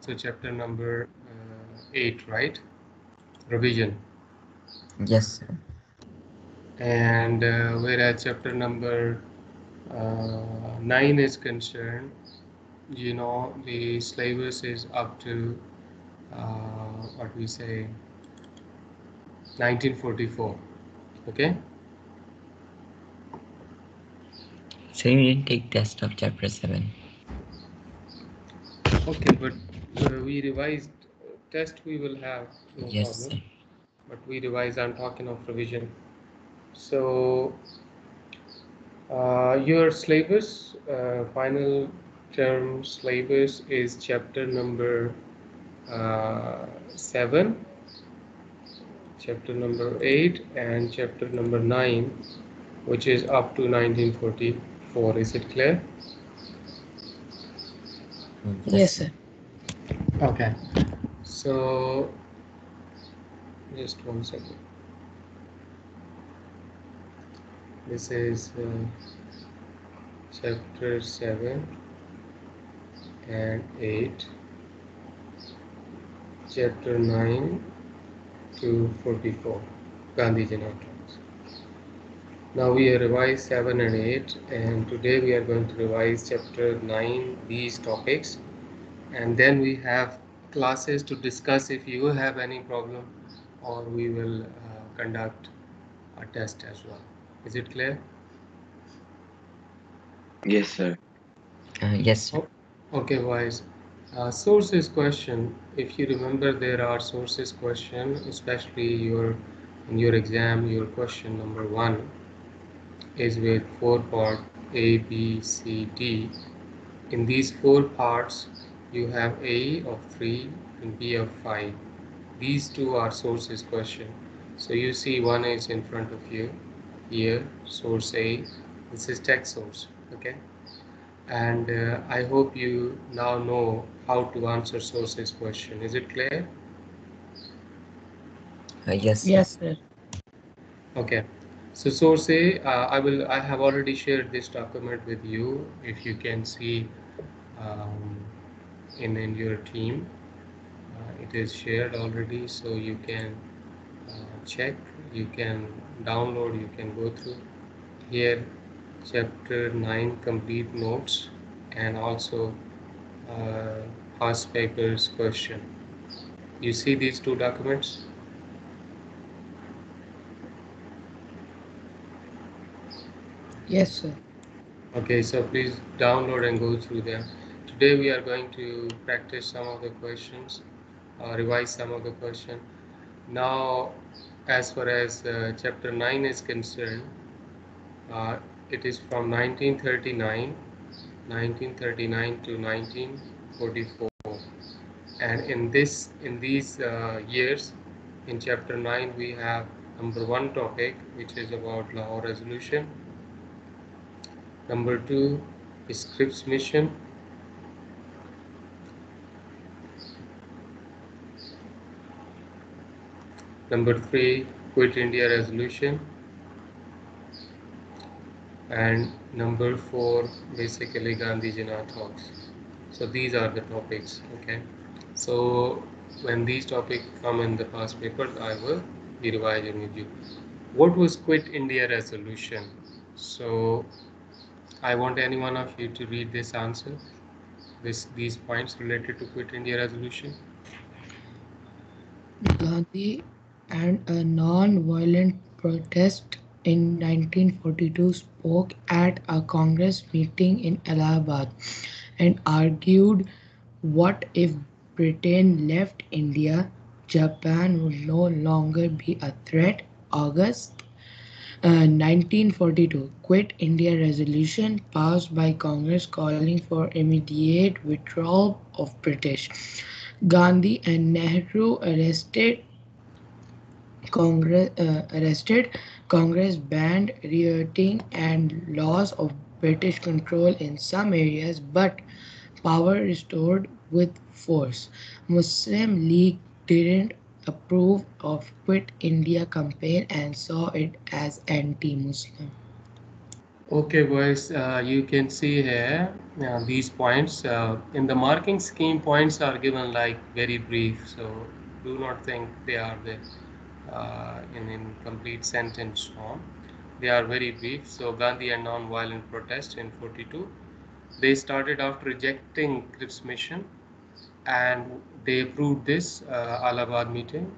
So chapter number 8, right? Revision. Yes, sir. And whereas chapter number 9 is concerned, the syllabus is up to what we say 1944. Okay. So you didn't take test of chapter 7. Okay, but we revised test we will have, no Yes, problem. sir. But we revise. I'm talking of revision. So your syllabus, final term syllabus is chapter number 7, chapter number 8, and chapter number 9, which is up to 1944. Is it clear? Yes, Yes, sir. sir. Okay. So just 1 second. This is chapter 7 and 8, chapter 9 to 44, Gandhi Janatans. Now we have revised 7 and 8, and today we are going to revise chapter 9, these topics, and then we have classes to discuss if you have any problem, or we will conduct a test as well. Is it clear? Yes, sir. Yes, sir. Oh, okay, wise. Sources question. If you remember, there are sources question, especially in your exam. Your question number 1 is with 4 part A, B, C, D. In these 4 parts, you have A of 3 and B of 5. These two are sources question. So you see one is in front of you here, source A. This is text source. Okay. And I hope you now know how to answer sources question. Is it clear? Yes, sir. Yes, sir. Okay. So source A, I have already shared this document with you. If you can see um, in your team, it is shared already, so you can check, you can download, you can go through here. Chapter 9 complete notes, and also past papers question. You see these two documents? Yes, sir. Okay, so please download and go through them. Today we are going to practice some of the questions, revise some of the questions. Now, as far as chapter 9 is concerned, uh, it is from 1939 to 1944. And in these years, in chapter 9, we have number 1 topic, which is about Lahore Resolution. Number 2 is Scripps Mission. Number 3, Quit India Resolution. And number 4, basically Gandhi Jina talks. So these are the topics. Okay. So when these topics come in the past papers, I will be revising with you. What was Quit India Resolution? So I want any one of you to read this answer. These points related to Quit India Resolution. Gandhi and a non-violent protest in 1942 spoke at a Congress meeting in Allahabad and argued what if Britain left India, Japan would no longer be a threat. August 1942 Quit India Resolution passed by Congress calling for immediate withdrawal of British. Gandhi and Nehru arrested, Congress banned rioting and loss of British control in some areas, but power restored with force. Muslim League didn't approve of Quit India campaign and saw it as anti-Muslim. Okay, boys, you can see here these points. In the marking scheme, points are given like very brief, so do not think they are there in complete sentence form. They are very brief. So, Gandhi and non-violent protest in 42. They started after rejecting Cripps mission, and they approved this Allahabad meeting.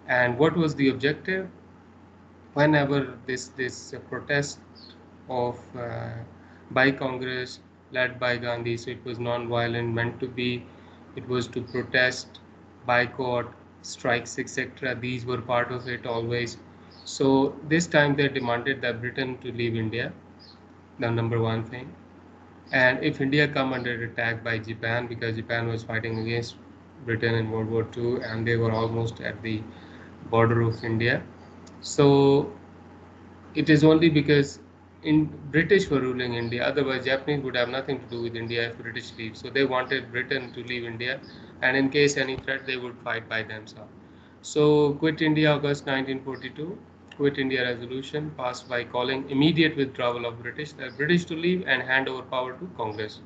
And what was the objective? Whenever this protest of by Congress led by Gandhi, so it was non-violent, meant to be, it was to protest, boycott, strikes, etc. These were part of it always. So this time they demanded that Britain to leave India, the number one thing. And if India come under attack by Japan, because Japan was fighting against Britain in World War II and they were almost at the border of India. So it is only because in British were ruling India. Otherwise, Japanese would have nothing to do with India if British leave. So they wanted Britain to leave India, and in case any threat, they would fight by themselves. So Quit India, August 1942. Quit India resolution passed by calling immediate withdrawal of British to leave and hand over power to Congress.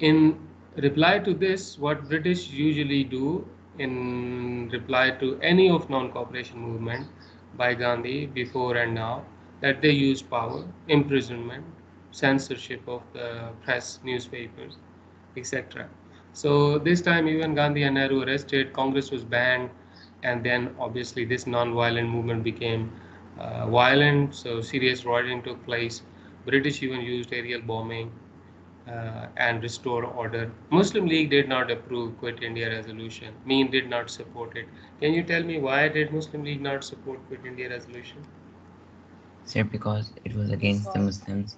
In reply to this, what British usually do in reply to any of non-cooperation movement by Gandhi before and now, that they use power, imprisonment, censorship of the press, newspapers, etc. So this time even Gandhi and Nehru arrested, Congress was banned, and then obviously this non-violent movement became violent. So serious rioting took place. British even used aerial bombing and restore order. Muslim League did not approve Quit India resolution. Mean did not support it. Can you tell me why did Muslim League not support Quit India resolution? Sir, because it was against the Muslims.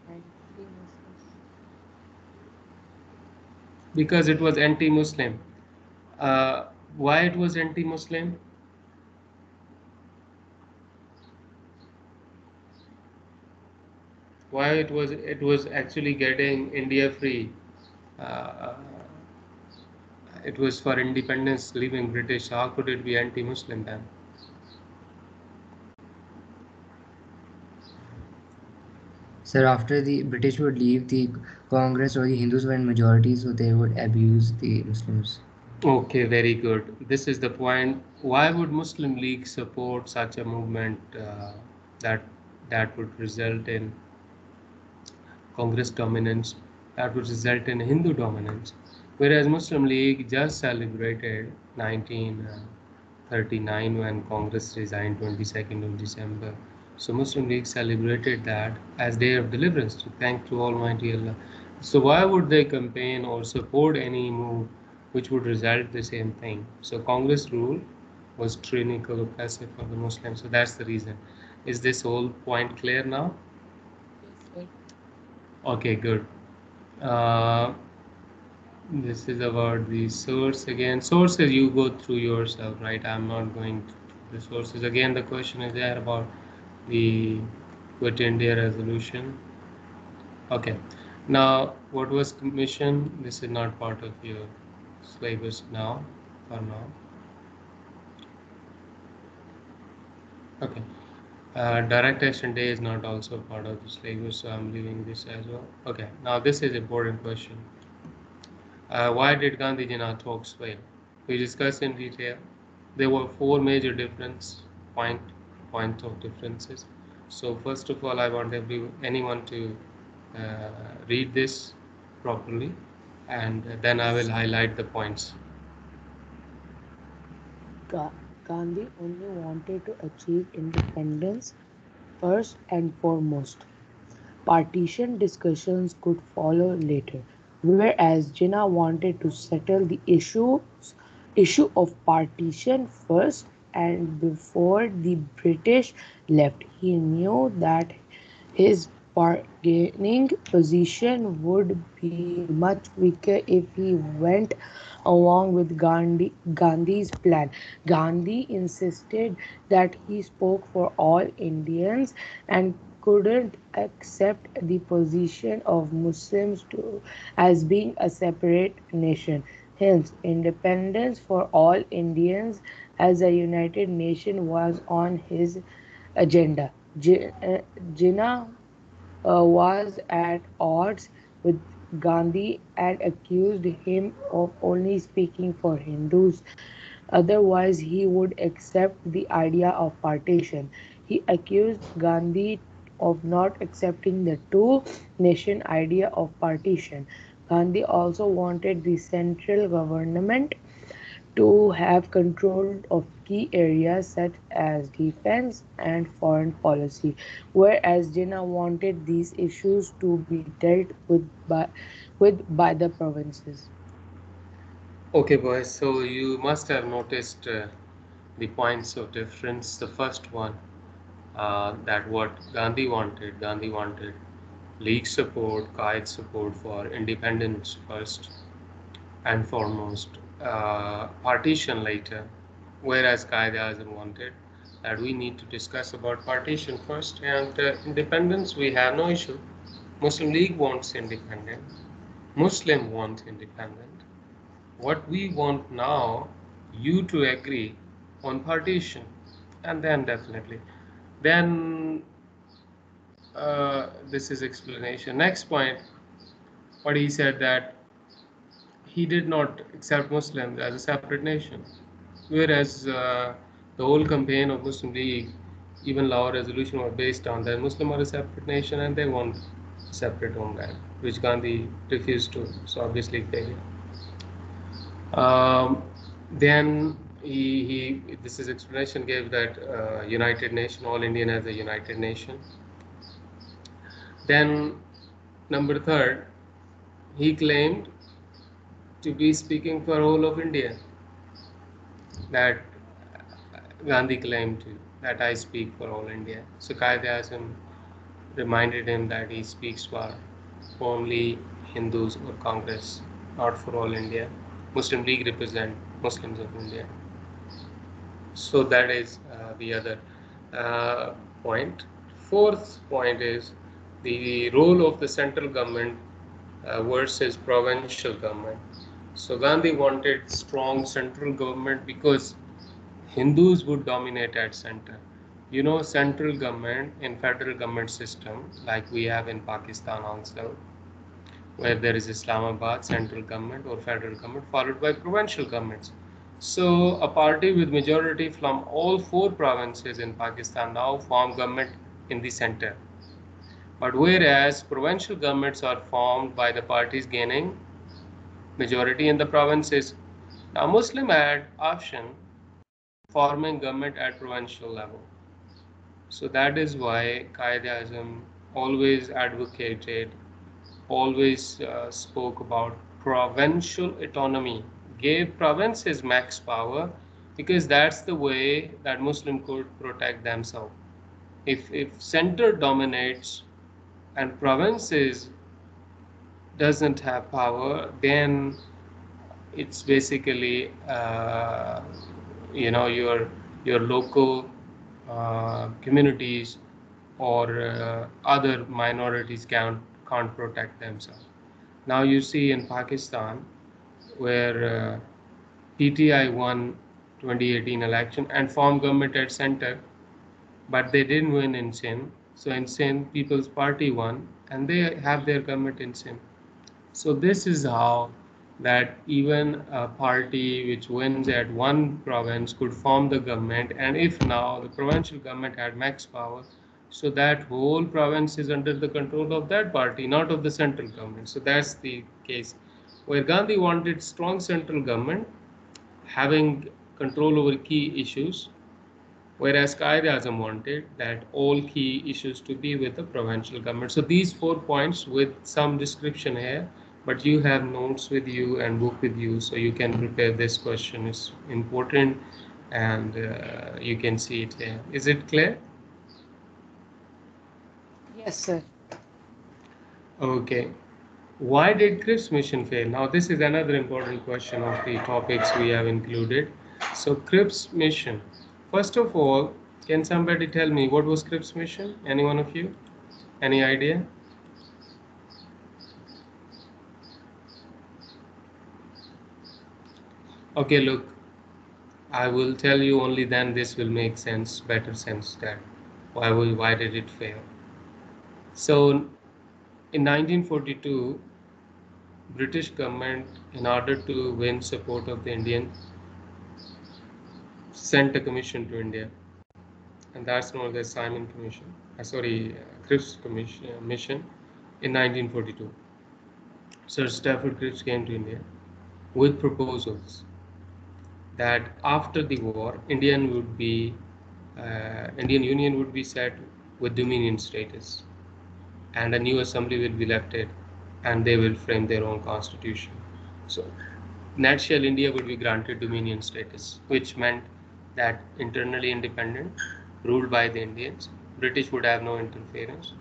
Because it was anti-Muslim. Uh, why it was anti-Muslim? Why it was actually getting India free. Uh, it was for independence, leaving British. How could it be anti-Muslim then? Sir, after the British would leave, the Congress or the Hindus were in majority, so they would abuse the Muslims. Okay, very good. This is the point. Why would Muslim League support such a movement that that would result in Congress dominance, that would result in Hindu dominance? Whereas Muslim League just celebrated 1939 when Congress resigned 22nd of December. So Muslim League celebrated that as Day of Deliverance to thank to Almighty Allah. So why would they campaign or support any move which would result the same thing? So Congress rule was tyrannical, oppressive for the Muslims. So that's the reason. Is this whole point clear now? Yes, sir. Okay, good. Uh, this is about the source again. Sources you go through yourself, right? I'm not going to the sources. Again, the question is there about the Quit India resolution. Okay. Now, what was commission? This is not part of your syllabus now, for now. Okay. Direct action day is not also part of the syllabus, so I'm leaving this as well. Okay. Now, this is important question. Why did Gandhiji not talks fail? We discussed in detail. There were four major point point of differences. So first of all, I want anyone to uh, read this properly, and then I will highlight the points. Gandhi only wanted to achieve independence first and foremost. Partition discussions could follow later, whereas Jinnah wanted to settle the issue of partition first and before the British left. He knew that his bargaining position would be much weaker if he went along with Gandhi's plan. Gandhi insisted that he spoke for all Indians and couldn't accept the position of Muslims as being a separate nation. Hence, independence for all Indians as a united nation was on his agenda. Jinnah was at odds with Gandhi and accused him of only speaking for Hindus. Otherwise, he would accept the idea of partition. He accused Gandhi of not accepting the two nation idea of partition. Gandhi also wanted the central government to have control of key areas such as defense and foreign policy, whereas Jinnah wanted these issues to be dealt with by the provinces. Okay, boys, so you must have noticed the points of difference. The first one, that what Gandhi wanted League support, Qaid support for independence first and foremost, partition later, whereas Qaeda wanted that we need to discuss about partition first and independence. We have no issue. Muslim League wants independent. Muslim wants independent. What we want now, you to agree on partition, and then definitely, then this is explanation. Next point, what he said that he did not accept Muslims as a separate nation, whereas the whole campaign of Muslim League, even Lahore resolution, were based on that Muslim are a separate nation and they want a separate homeland, which Gandhi refused to. So obviously failure. Um, then he this is explanation gave that United Nation, all Indian as a United Nation. Then number third, he claimed to be speaking for whole of India. That Gandhi claimed to, that I speak for all India. So Qaid-e-Azam reminded him that he speaks for only Hindus or Congress, not for all India. Muslim League represent Muslims of India. So that is the other uh, point. Fourth point is the role of the central government versus provincial government. So Gandhi wanted strong central government because Hindus would dominate at center. You know, central government in federal government system, like we have in Pakistan also, where there is Islamabad central government or federal government followed by provincial governments. So a party with majority from all four provinces in Pakistan now form government in the center. But whereas provincial governments are formed by the parties gaining majority in the provinces, now Muslim had option forming government at provincial level. So that is why Qaid-e-Azam always advocated, always spoke about provincial autonomy, gave provinces max power because that's the way that Muslim could protect themselves. If center dominates and provinces doesn't have power, then it's basically your local communities or other minorities can't protect themselves. Now you see in Pakistan where PTI won 2018 election and formed government at center, but they didn't win in Sindh. So in Sindh, People's Party won, and they have their government in Sindh. So this is how that even a party which wins at one province could form the government, and if now the provincial government had max power, so that whole province is under the control of that party, not of the central government. So that's the case where Gandhi wanted strong central government having control over key issues, whereas Qaid-e-Azam wanted that all key issues to be with the provincial government. So these 4 points with some description here, but you have notes with you and book with you, so you can prepare this question. Is important, and you can see it here. Is it clear? Yes, sir. Okay. Why did Cripps mission fail? Now this is another important question of the topics we have included. So Cripps mission. First of all, can somebody tell me what was Cripps mission? Any one of you? Any idea? Okay, look, I will tell you only then this will make sense, better sense that. Why did it fail? So in 1942, British government, in order to win support of the Indian, sent a commission to India, and that's known as Simon Commission. Cripps Commission mission in 1942. Sir Stafford Cripps came to India with proposals that after the war, Indian Union would be set with dominion status, and a new assembly will be elected, and they will frame their own constitution. So, nutshell, India would be granted dominion status, which meant that internally independent, ruled by the Indians, British would have no interference,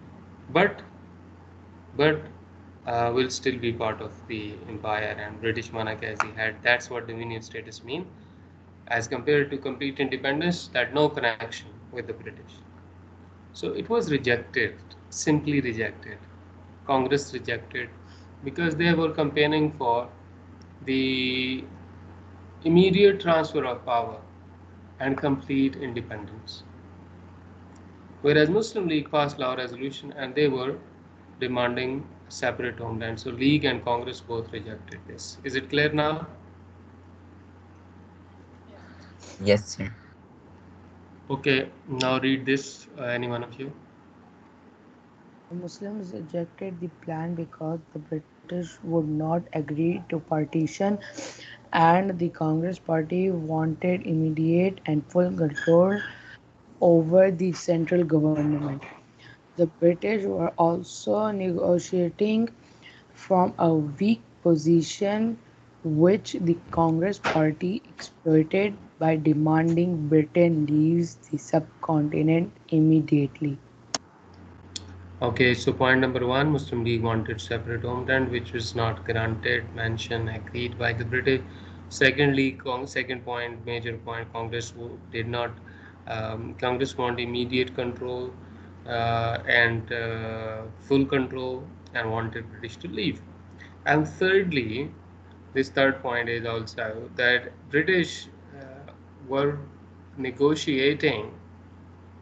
but will still be part of the empire and British monarch as he had. That's what dominion status mean, as compared to complete independence, that no connection with the British. So it was rejected, simply rejected. Congress rejected because they were campaigning for the immediate transfer of power and complete independence. Whereas Muslim League passed law resolution and they were demanding separate homeland. So League and Congress both rejected this. Is it clear now? Yes, sir. Okay, now read this, any one of you. The Muslims rejected the plan because the British would not agree to partition, and the Congress Party wanted immediate and full control over the central government. The British were also negotiating from a weak position, which the Congress Party exploited by demanding Britain leaves the subcontinent immediately. Okay, so point number one, Muslim League wanted separate homeland, which was not granted, mentioned, agreed by the British. Secondly, second point, major point, Congress did not, Congress want immediate control and full control and wanted British to leave. And thirdly, this third point is also that British were negotiating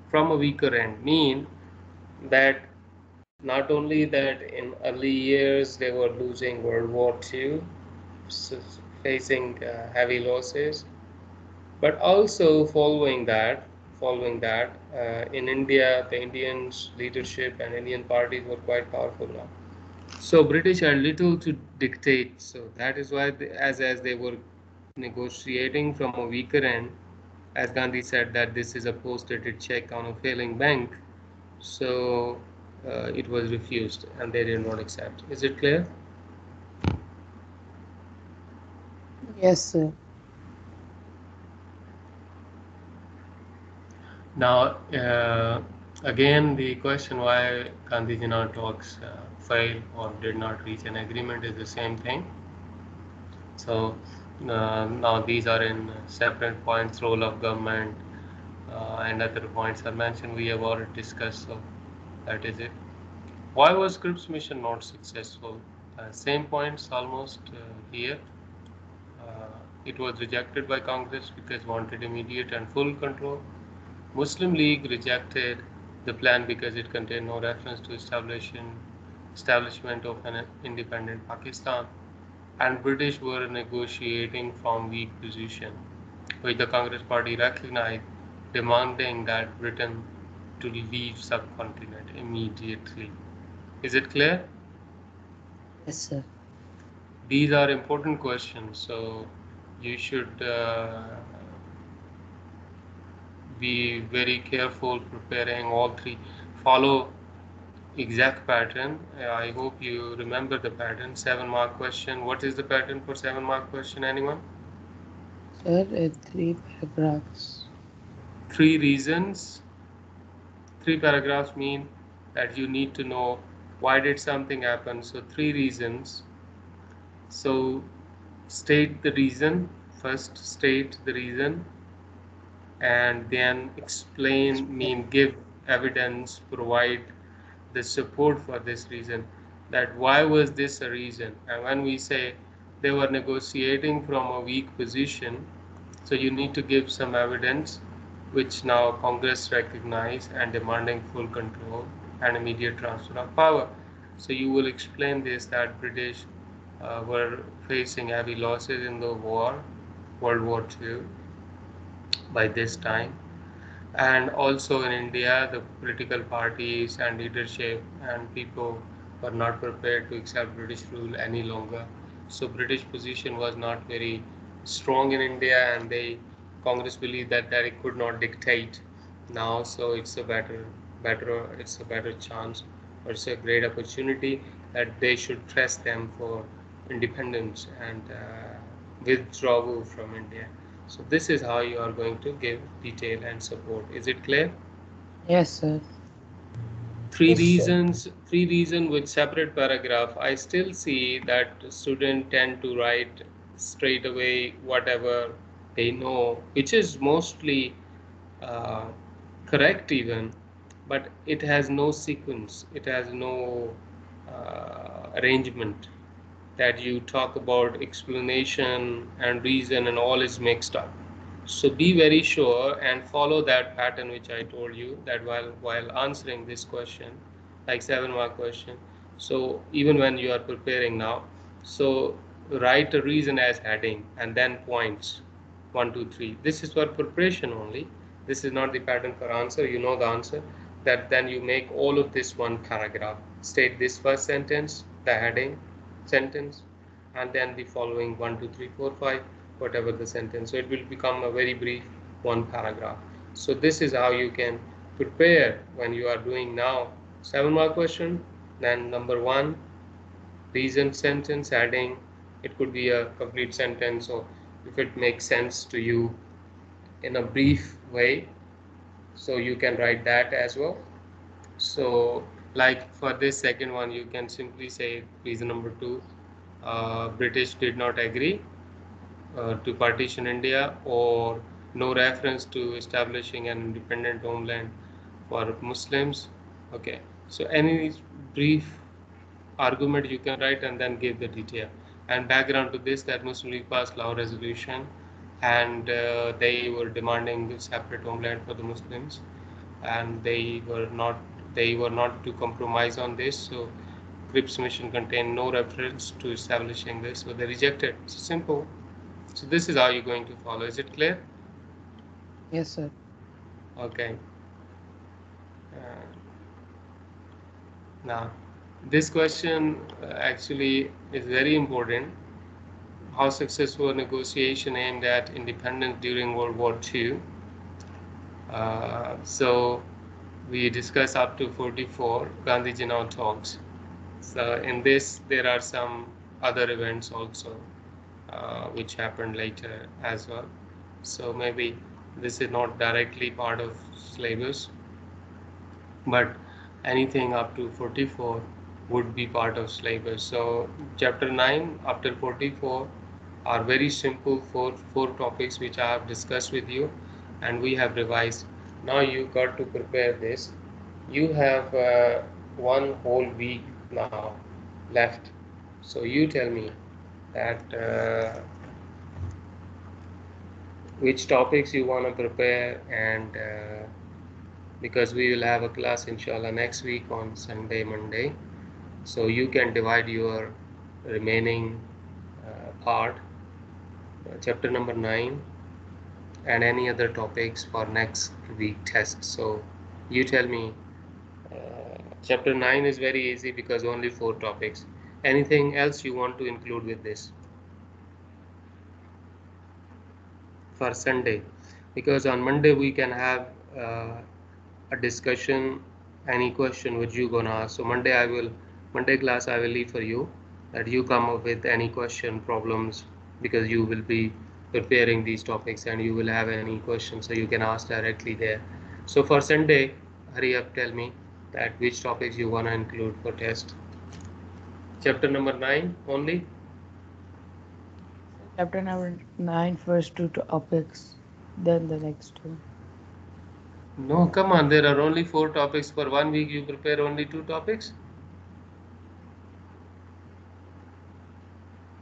from a weaker end, mean that not only that in early years they were losing World War II, facing heavy losses, but also following that, in India, the Indians leadership and Indian parties were quite powerful now. So British had little to dictate. So that is why, as they were negotiating from a weaker end, as Gandhi said that this is a post-dated check on a failing bank. So it was refused, and they did not accept. Is it clear? Yes, sir. Now, again, the question why Gandhi Jinnah talks failed or did not reach an agreement is the same thing. So now these are in separate points, role of government and other points are mentioned. We have already discussed, so that is it. Why was Scripps mission not successful? Same points almost here. It was rejected by Congress because wanted immediate and full control. Muslim League rejected the plan because it contained no reference to establishment of an independent Pakistan, and British were negotiating from weak position, which the Congress Party recognized, demanding that Britain to leave subcontinent immediately. Is it clear? Yes, sir. These are important questions, so you should be very careful preparing all three. Follow exact pattern. I hope you remember the pattern. 7 mark question. What is the pattern for 7 mark question? Anyone? Sir, three paragraphs. Three reasons. Three paragraphs mean that you need to know why did something happen. So three reasons. So state the reason. First state the reason and then explain, Explain. mean give evidence, provide the support for this reason, that why was this a reason. And when we say they were negotiating from a weak position, so you need to give some evidence which now Congress recognized and demanding full control and immediate transfer of power. So you will explain this that British were facing heavy losses in the war, World War II, by this time, and also in India, the political parties and leadership and people were not prepared to accept British rule any longer. So British position was not very strong in India, and Congress believed that it could not dictate now. So it's a better chance, or it's a great opportunity that they should trust them for independence and withdrawal from India. So this is how you are going to give detail and support. Is it clear? Yes, sir. Yes, sir. Three reason with separate paragraph. I still see that students tend to write straight away whatever they know, which is mostly uh, correct even, but it has no sequence. It has no arrangement that you talk about explanation and reason and all is mixed up. So be very sure and follow that pattern which I told you, that while answering this question, like 7 mark question. So even when you are preparing now, so write a reason as heading and then points 1, 2, 3. This is for preparation only. This is not the pattern for answer. You know the answer. That then you make all of this one paragraph. State this first sentence, the heading sentence, and then the following 1, 2, 3, 4, 5, whatever the sentence. So it will become a very brief one paragraph. So this is how you can prepare when you are doing now 7 mark question. Then number one, reason sentence adding. It could be a complete sentence, or if it makes sense to you in a brief way, so you can write that as well. So like for this second one, you can simply say reason number two, British did not agree to partition India, or no reference to establishing an independent homeland for Muslims. Okay, so any brief argument you can write and then give the detail. And background to this, that Muslim League passed Lahore resolution, and they were demanding a separate homeland for the Muslims, and they were not to compromise on this. So Cripps mission contained no reference to establishing this, so they rejected. It's simple. So this is how you're going to follow. Is it clear? Yes, sir. Okay. Uh, Now, this question actually is very important. How successful a negotiation aimed at independence during World War II? So we discuss up to 44. Gandhiji now talks. So in this, there are some other events also, which happened later as well. So maybe this is not directly part of syllabus, but anything up to 44 would be part of syllabus. So chapter 9 after 44 are very simple four topics which I have discussed with you and we have revised. Now you got to prepare this. You have one whole week now left. So you tell me that which topics you want to prepare, and because we will have a class inshallah next week on Sunday, Monday. So you can divide your remaining part, chapter number 9, and any other topics for next week test. So you tell me, chapter 9 is very easy because only 4 topics. Anything else you want to include with this for Sunday? Because on Monday we can have a discussion, any question which you gonna ask. So Monday class I will leave for you, that you come up with any question, problems, because you will be preparing these topics and you will have any questions, so you can ask directly there. So for Sunday, hurry up, tell me that which topics you wanna include for test. Chapter number 9 only? Chapter number 9, first two topics, then the next two. No, come on, there are only 4 topics. For 1 week you prepare only 2 topics.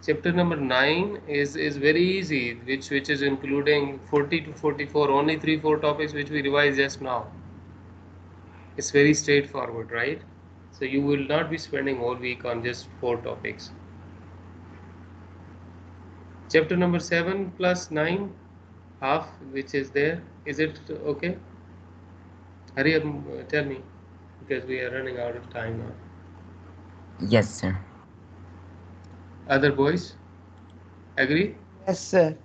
Chapter number 9 is very easy, which is including 40 to 44, only 3-4 topics which we revised just now. It's very straightforward, right? So you will not be spending all week on just 4 topics. Chapter number 7 plus 9, half, which is there. Is it okay? Hurry up, tell me, because we are running out of time now. Yes, sir. Other boys, agree? Yes, sir.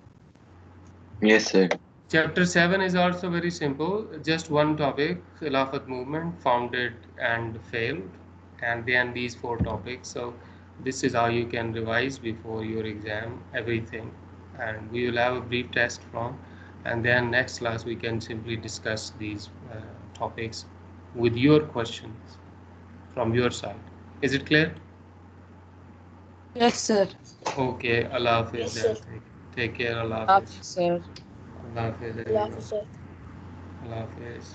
Yes, sir. Chapter 7 is also very simple, just one topic, Khilafat movement, founded and failed, and then these 4 topics. So this is how you can revise before your exam, everything. And we will have a brief test from, and then next class we can simply discuss these topics with your questions from your side. Is it clear? Yes, sir. Okay, Allah Hafiz Yes, then. sir. Take care, Allah Love, Hafiz. sir. Allah Hafiz, Love, everyone. sir. Allah Hafiz.